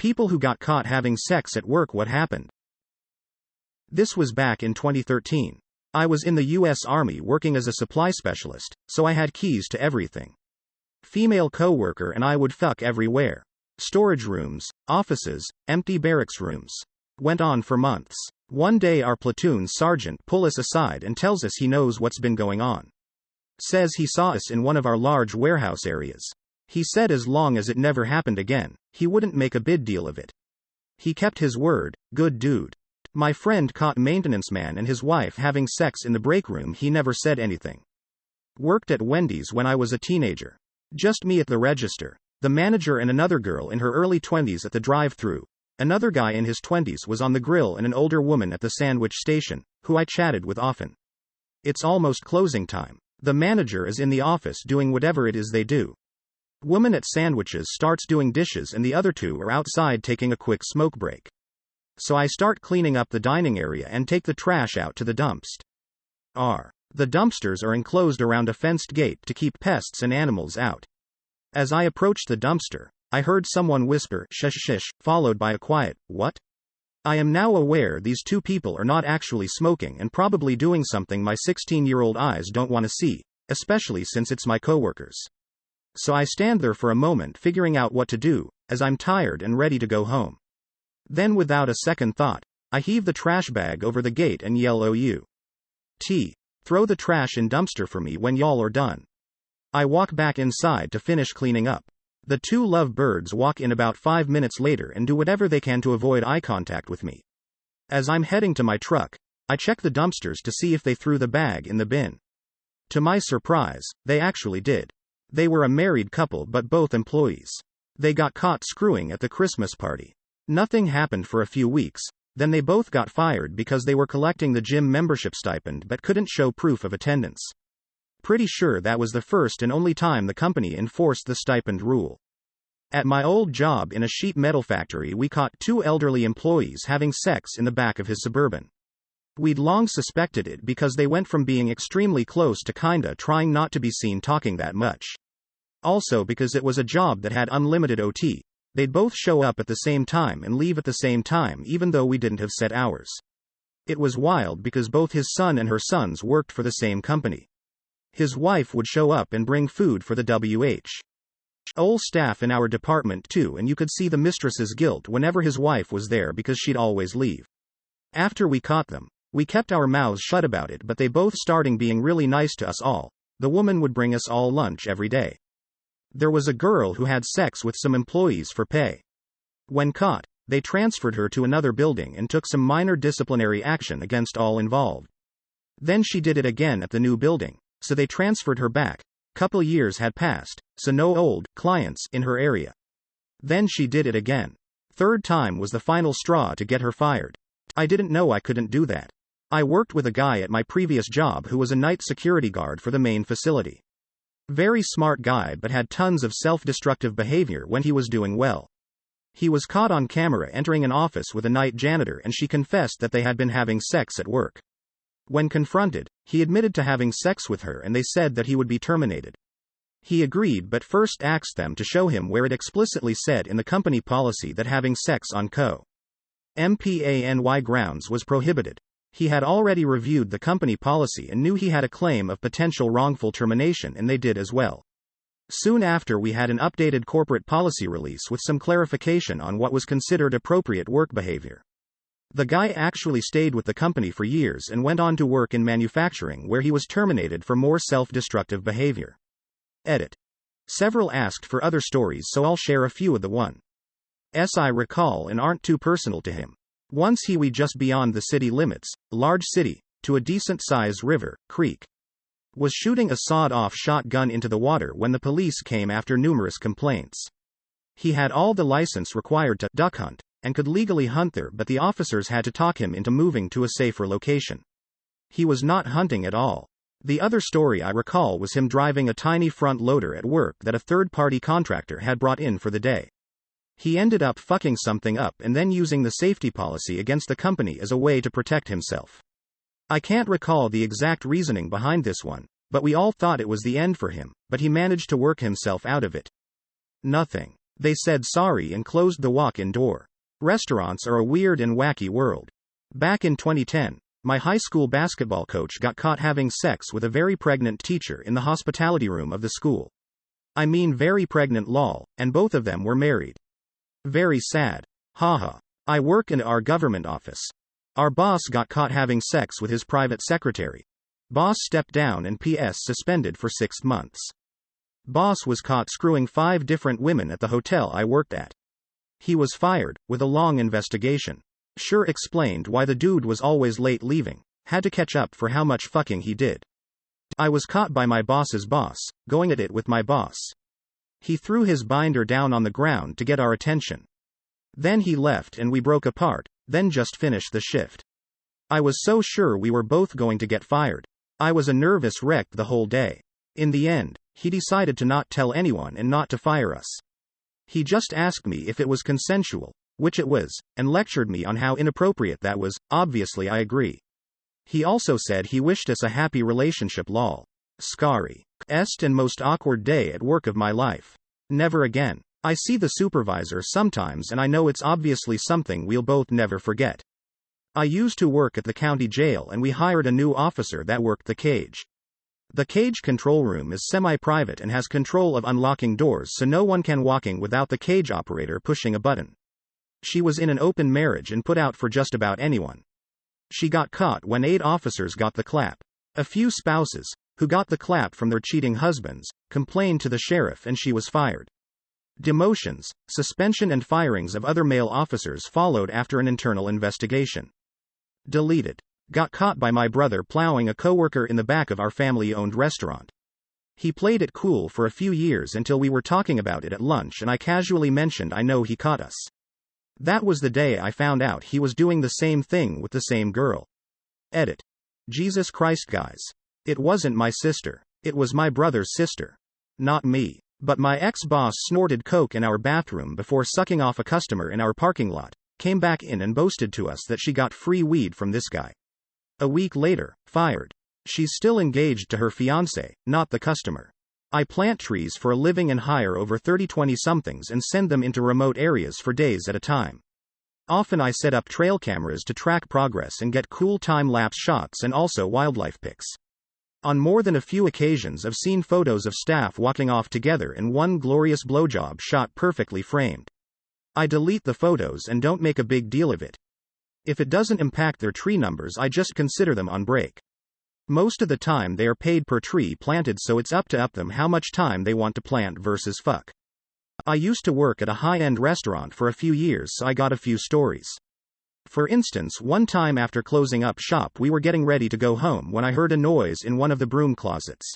People who got caught having sex at work. What happened? This was back in 2013. I was in the US Army working as a supply specialist, so I had keys to everything. Female coworker and I would fuck everywhere. Storage rooms, offices, empty barracks rooms. Went on for months. One day our platoon sergeant pulls us aside and tells us he knows what's been going on. Says he saw us in one of our large warehouse areas. He said as long as it never happened again, he wouldn't make a big deal of it. He kept his word, good dude. My friend caught maintenance man and his wife having sex in the break room. He never said anything. Worked at Wendy's when I was a teenager. Just me at the register. The manager and another girl in her early 20s at the drive-thru. Another guy in his 20s was on the grill and an older woman at the sandwich station, who I chatted with often. It's almost closing time. The manager is in the office doing whatever it is they do. Woman at sandwiches starts doing dishes and the other two are outside taking a quick smoke break. So I start cleaning up the dining area and take the trash out to the dumpster. The dumpsters are enclosed around a fenced gate to keep pests and animals out. As I approached the dumpster, I heard someone whisper, "Shush shush," followed by a quiet, "What?" I am now aware these two people are not actually smoking and probably doing something my 16-year-old eyes don't want to see, especially since it's my coworkers. So I stand there for a moment figuring out what to do, as I'm tired and ready to go home. Then without a second thought, I heave the trash bag over the gate and yell, "O.U.T. Throw the trash in dumpster for me when y'all are done." I walk back inside to finish cleaning up. The two lovebirds walk in about 5 minutes later and do whatever they can to avoid eye contact with me. As I'm heading to my truck, I check the dumpsters to see if they threw the bag in the bin. To my surprise, they actually did. They were a married couple but both employees. They got caught screwing at the Christmas party. Nothing happened for a few weeks, then they both got fired because they were collecting the gym membership stipend but couldn't show proof of attendance. Pretty sure that was the first and only time the company enforced the stipend rule. At my old job in a sheet metal factory, we caught 2 elderly employees having sex in the back of his Suburban. We'd long suspected it because they went from being extremely close to kinda trying not to be seen talking that much. Also because it was a job that had unlimited OT, they'd both show up at the same time and leave at the same time even though we didn't have set hours. It was wild because both his son and her sons worked for the same company. His wife would show up and bring food for the whole staff in our department too, and you could see the mistress's guilt whenever his wife was there because she'd always leave. After we caught them, we kept our mouths shut about it, but they both starting being really nice to us all. The woman would bring us all lunch every day. There was a girl who had sex with some employees for pay. When caught, they transferred her to another building and took some minor disciplinary action against all involved. Then she did it again at the new building, so they transferred her back. Couple years had passed, so no old clients in her area. Then she did it again. Third time was the final straw to get her fired. I didn't know I couldn't do that. I worked with a guy at my previous job who was a night security guard for the main facility. Very smart guy but had tons of self-destructive behavior when he was doing well. He was caught on camera entering an office with a night janitor and she confessed that they had been having sex at work. When confronted, he admitted to having sex with her and they said that he would be terminated. He agreed but first asked them to show him where it explicitly said in the company policy that having sex on co-employee grounds was prohibited. He had already reviewed the company policy and knew he had a claim of potential wrongful termination, and they did as well. Soon after, we had an updated corporate policy release with some clarification on what was considered appropriate work behavior. The guy actually stayed with the company for years and went on to work in manufacturing where he was terminated for more self-destructive behavior. Edit. Several asked for other stories, so I'll share a few of the ones I recall and aren't too personal to him. Once he was just beyond the city limits, large city, to a decent-sized river, creek. Was shooting a sawed-off shotgun into the water when the police came after numerous complaints. He had all the license required to duck hunt, and could legally hunt there, but the officers had to talk him into moving to a safer location. He was not hunting at all. The other story I recall was him driving a tiny front loader at work that a third-party contractor had brought in for the day. He ended up fucking something up and then using the safety policy against the company as a way to protect himself. I can't recall the exact reasoning behind this one, but we all thought it was the end for him, but he managed to work himself out of it. Nothing. They said sorry and closed the walk-in door. Restaurants are a weird and wacky world. Back in 2010, my high school basketball coach got caught having sex with a very pregnant teacher in the hospitality room of the school. I mean very pregnant lol, and both of them were married. Very sad. Haha. I work in our government office. Our boss got caught having sex with his private secretary. Boss stepped down and PS suspended for 6 months. Boss was caught screwing 5 different women at the hotel I worked at. He was fired, with a long investigation. Sure explained why the dude was always late leaving, had to catch up for how much fucking he did. I was caught by my boss's boss, going at it with my boss. He threw his binder down on the ground to get our attention. Then he left and we broke apart, then just finished the shift. I was so sure we were both going to get fired. I was a nervous wreck the whole day. In the end, he decided to not tell anyone and not to fire us. He just asked me if it was consensual, which it was, and lectured me on how inappropriate that was. Obviously I agree. He also said he wished us a happy relationship lol. Scary. Est and most awkward day at work of my life. Never again. I see the supervisor sometimes and I know it's obviously something we'll both never forget. I used to work at the county jail and we hired a new officer that worked the cage. The cage control room is semi-private and has control of unlocking doors so no one can walk in without the cage operator pushing a button. She was in an open marriage and put out for just about anyone. She got caught when 8 officers got the clap. A few spouses, who got the clap from their cheating husbands, complained to the sheriff and she was fired. Demotions, suspension and firings of other male officers followed after an internal investigation. Deleted. Got caught by my brother plowing a coworker in the back of our family-owned restaurant. He played it cool for a few years until we were talking about it at lunch and I casually mentioned I know he caught us. That was the day I found out he was doing the same thing with the same girl. Edit. Jesus Christ guys. It wasn't my sister. It was my brother's sister. Not me. But my ex-boss snorted coke in our bathroom before sucking off a customer in our parking lot, came back in and boasted to us that she got free weed from this guy. A week later, fired. She's still engaged to her fiancé, not the customer. I plant trees for a living and hire over 30 20-somethings and send them into remote areas for days at a time. Often I set up trail cameras to track progress and get cool time-lapse shots and also wildlife pics. On more than a few occasions I've seen photos of staff walking off together in one glorious blowjob shot perfectly framed. I delete the photos and don't make a big deal of it. If it doesn't impact their tree numbers I just consider them on break. Most of the time they are paid per tree planted so it's up to them how much time they want to plant versus fuck. I used to work at a high-end restaurant for a few years so I got a few stories. For instance, one time after closing up shop we were getting ready to go home when I heard a noise in one of the broom closets.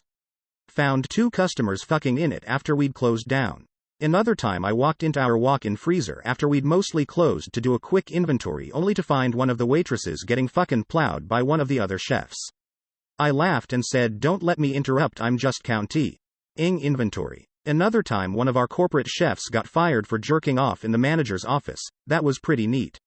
Found 2 customers fucking in it after we'd closed down. Another time I walked into our walk-in freezer after we'd mostly closed to do a quick inventory only to find one of the waitresses getting fucking plowed by one of the other chefs. I laughed and said don't let me interrupt I'm just counting inventory. Another time one of our corporate chefs got fired for jerking off in the manager's office. That was pretty neat.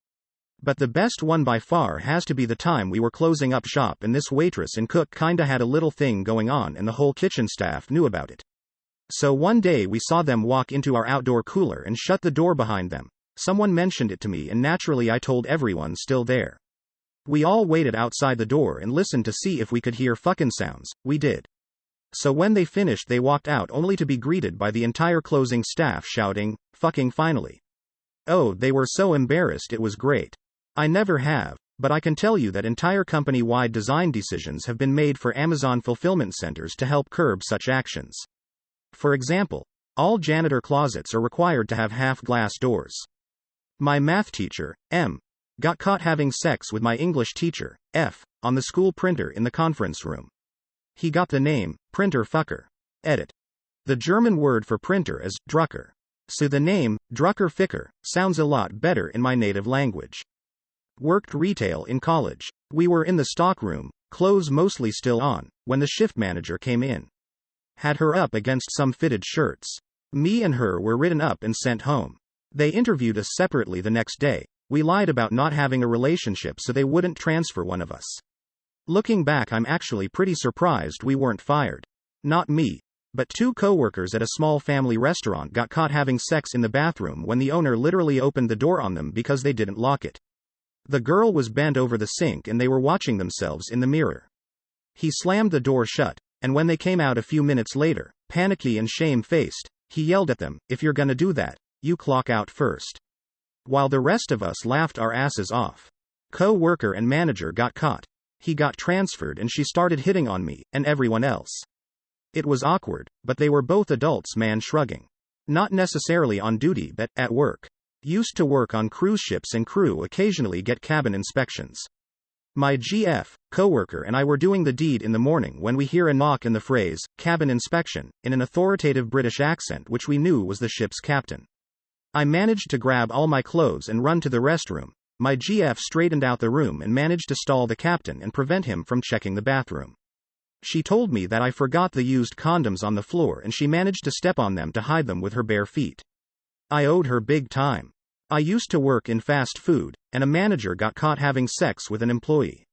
But the best one by far has to be the time we were closing up shop and this waitress and cook kinda had a little thing going on and the whole kitchen staff knew about it. So one day we saw them walk into our outdoor cooler and shut the door behind them. Someone mentioned it to me and naturally I told everyone still there. We all waited outside the door and listened to see if we could hear fucking sounds. We did. So when they finished they walked out only to be greeted by the entire closing staff shouting, fucking finally. Oh, they were so embarrassed it was great. I never have, but I can tell you that entire company-wide design decisions have been made for Amazon fulfillment centers to help curb such actions. For example, all janitor closets are required to have half-glass doors. My math teacher, M, got caught having sex with my English teacher, F, on the school printer in the conference room. He got the name, printer fucker. Edit. The German word for printer is Drucker. So the name, Drucker Ficker, sounds a lot better in my native language. Worked retail in college. We were in the stockroom, clothes mostly still on, when the shift manager came in. Had her up against some fitted shirts. Me and her were written up and sent home. They interviewed us separately the next day. We lied about not having a relationship so they wouldn't transfer one of us. Looking back I'm actually pretty surprised we weren't fired. Not me. But 2 coworkers at a small family restaurant got caught having sex in the bathroom when the owner literally opened the door on them because they didn't lock it. The girl was bent over the sink and they were watching themselves in the mirror. He slammed the door shut, and when they came out a few minutes later, panicky and shame-faced, he yelled at them, "If you're gonna do that, you clock out first." While the rest of us laughed our asses off. Co-worker and manager got caught. He got transferred and she started hitting on me, and everyone else. It was awkward, but they were both adults, man shrugging. Not necessarily on duty but at work. Used to work on cruise ships and crew occasionally get cabin inspections. My GF, coworker and I were doing the deed in the morning when we hear a knock and the phrase, "cabin inspection," in an authoritative British accent which we knew was the ship's captain. I managed to grab all my clothes and run to the restroom. My GF straightened out the room and managed to stall the captain and prevent him from checking the bathroom. She told me that I forgot the used condoms on the floor and she managed to step on them to hide them with her bare feet. I owed her big time. I used to work in fast food, and a manager got caught having sex with an employee.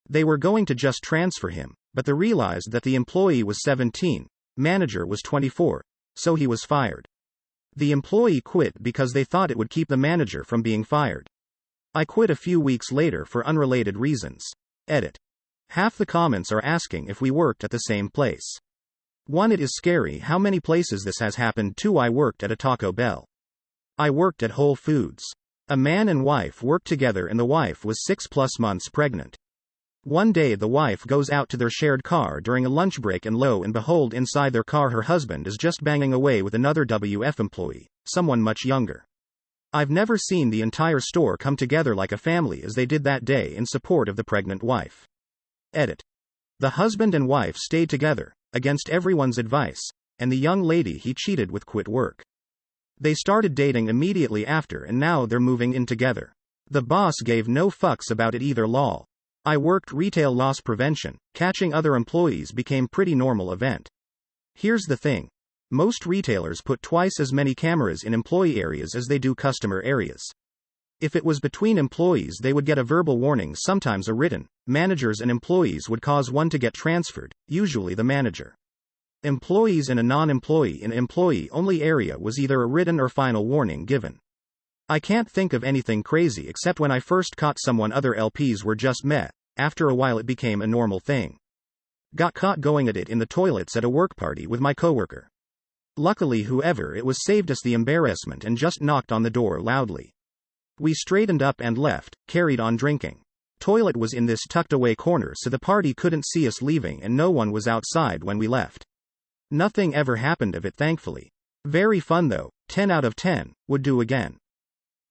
They were going to just transfer him, but they realized that the employee was 17, manager was 24, so he was fired. The employee quit because they thought it would keep the manager from being fired. I quit a few weeks later for unrelated reasons. Edit. Half the comments are asking if we worked at the same place. 1. It is scary how many places this has happened to. I worked at a Taco Bell. I worked at Whole Foods. A man and wife worked together and the wife was 6+ months pregnant. One day the wife goes out to their shared car during a lunch break and lo and behold inside their car her husband is just banging away with another WF employee, someone much younger. I've never seen the entire store come together like a family as they did that day in support of the pregnant wife. Edit. The husband and wife stayed together, against everyone's advice, and the young lady he cheated with quit work. They started dating immediately after and now they're moving in together. The boss gave no fucks about it either. Lol. I worked retail loss prevention, catching other employees became pretty normal event. Here's the thing. Most retailers put twice as many cameras in employee areas as they do customer areas. If it was between employees they would get a verbal warning, sometimes a written. Managers and employees would cause one to get transferred, usually the manager. Employees in a non-employee in an employee-only area was either a written or final warning given. I can't think of anything crazy except when I first caught someone other LPs were just meh. After a while it became a normal thing. Got caught going at it in the toilets at a work party with my coworker. Luckily whoever it was saved us the embarrassment and just knocked on the door loudly. We straightened up and left, carried on drinking. Toilet was in this tucked away corner so the party couldn't see us leaving and no one was outside when we left. Nothing ever happened of it thankfully. Very fun though, 10 out of 10, would do again.